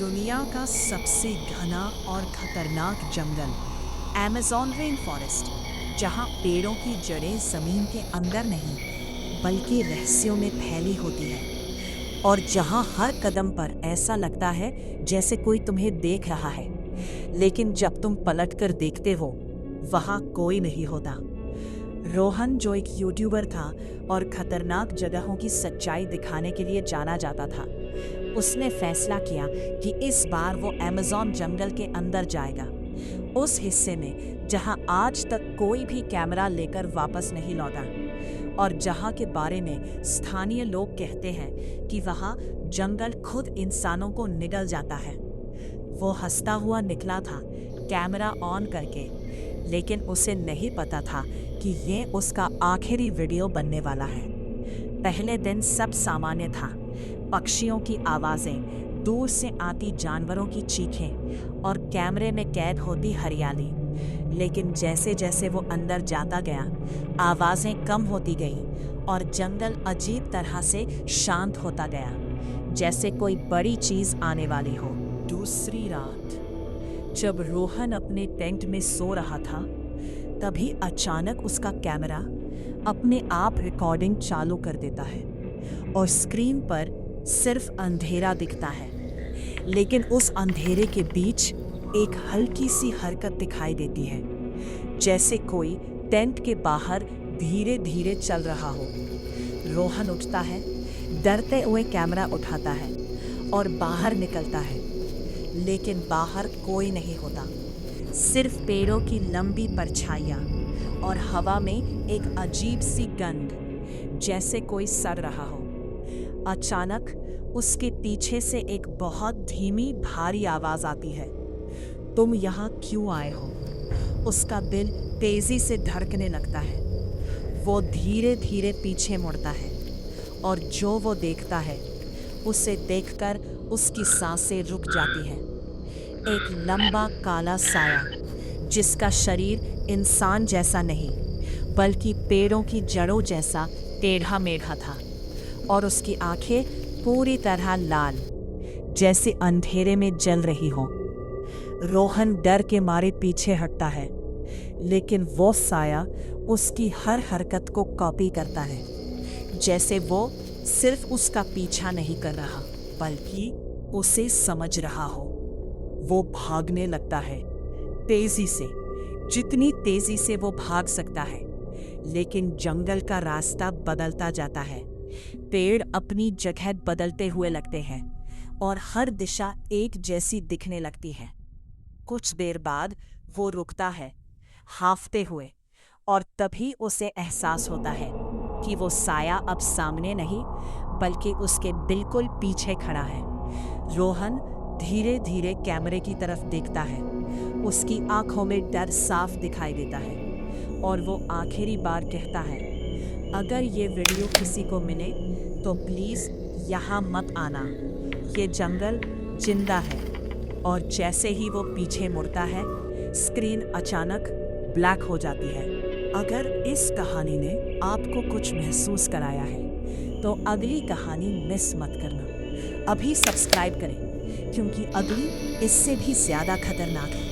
दुनिया का सबसे घना और खतरनाक जंगल अमेज़न रेन फॉरेस्ट, जहाँ पेड़ों की जड़ें ज़मीन के अंदर नहीं बल्कि रहस्यों में फैली होती है, और जहाँ हर कदम पर ऐसा लगता है जैसे कोई तुम्हें देख रहा है, लेकिन जब तुम पलटकर देखते हो वहाँ कोई नहीं होता। रोहन, जो एक यूट्यूबर था और खतरनाक जगहों की सच्चाई दिखाने के लिए जाना जाता था, उसने फैसला किया कि इस बार वो अमेज़न जंगल के अंदर जाएगा, उस हिस्से में जहां आज तक कोई भी कैमरा लेकर वापस नहीं लौटा, और जहां के बारे में स्थानीय लोग कहते हैं कि वहां जंगल खुद इंसानों को निगल जाता है। वो हंसता हुआ निकला था, कैमरा ऑन करके, लेकिन उसे नहीं पता था कि ये उसका आखिरी वीडियो बनने वाला है। पहले दिन सब सामान्य था, पक्षियों की आवाज़ें, दूर से आती जानवरों की चीखें और कैमरे में कैद होती हरियाली। लेकिन जैसे जैसे वो अंदर जाता गया, आवाज़ें कम होती गईं और जंगल अजीब तरह से शांत होता गया, जैसे कोई बड़ी चीज़ आने वाली हो। दूसरी रात, जब रोहन अपने टेंट में सो रहा था, तभी अचानक उसका कैमरा अपने आप रिकॉर्डिंग चालू कर देता है और स्क्रीन पर सिर्फ अंधेरा दिखता है। लेकिन उस अंधेरे के बीच एक हल्की सी हरकत दिखाई देती है, जैसे कोई टेंट के बाहर धीरे धीरे चल रहा हो। रोहन उठता है, डरते हुए कैमरा उठाता है और बाहर निकलता है, लेकिन बाहर कोई नहीं होता, सिर्फ पेड़ों की लंबी परछाइयाँ और हवा में एक अजीब सी गंध, जैसे कोई सड़ रहा हो। अचानक उसके पीछे से एक बहुत धीमी भारी आवाज़ आती है, तुम यहाँ क्यों आए हो? उसका दिल तेज़ी से धड़कने लगता है। वो धीरे धीरे पीछे मुड़ता है और जो वो देखता है उसे देखकर उसकी सांसें रुक जाती हैं। एक लंबा काला साया, जिसका शरीर इंसान जैसा नहीं बल्कि पेड़ों की जड़ों जैसा टेढ़ा मेढ़ा था, और उसकी आंखें पूरी तरह लाल, जैसे अंधेरे में जल रही हों। रोहन डर के मारे पीछे हटता है, लेकिन वो साया उसकी हर हरकत को कॉपी करता है, जैसे वो सिर्फ उसका पीछा नहीं कर रहा बल्कि उसे समझ रहा हो। वो भागने लगता है, तेजी से, जितनी तेजी से वो भाग सकता है, लेकिन जंगल का रास्ता बदलता जाता है। पेड़ अपनी जगह बदलते हुए लगते हैं और हर दिशा एक जैसी दिखने लगती है। कुछ देर बाद वो रुकता है, हांफते हुए, और तभी उसे एहसास होता है कि वो साया अब सामने नहीं बल्कि उसके बिल्कुल पीछे खड़ा है। रोहन धीरे धीरे कैमरे की तरफ देखता है, उसकी आंखों में डर साफ दिखाई देता है, और वो आखिरी बार कहता है, अगर ये वीडियो किसी को मिले तो प्लीज़ यहाँ मत आना, ये जंगल जिंदा है। और जैसे ही वो पीछे मुड़ता है, स्क्रीन अचानक ब्लैक हो जाती है। अगर इस कहानी ने आपको कुछ महसूस कराया है तो अगली कहानी मिस मत करना। अभी सब्सक्राइब करें, क्योंकि अगली इससे भी ज़्यादा खतरनाक है।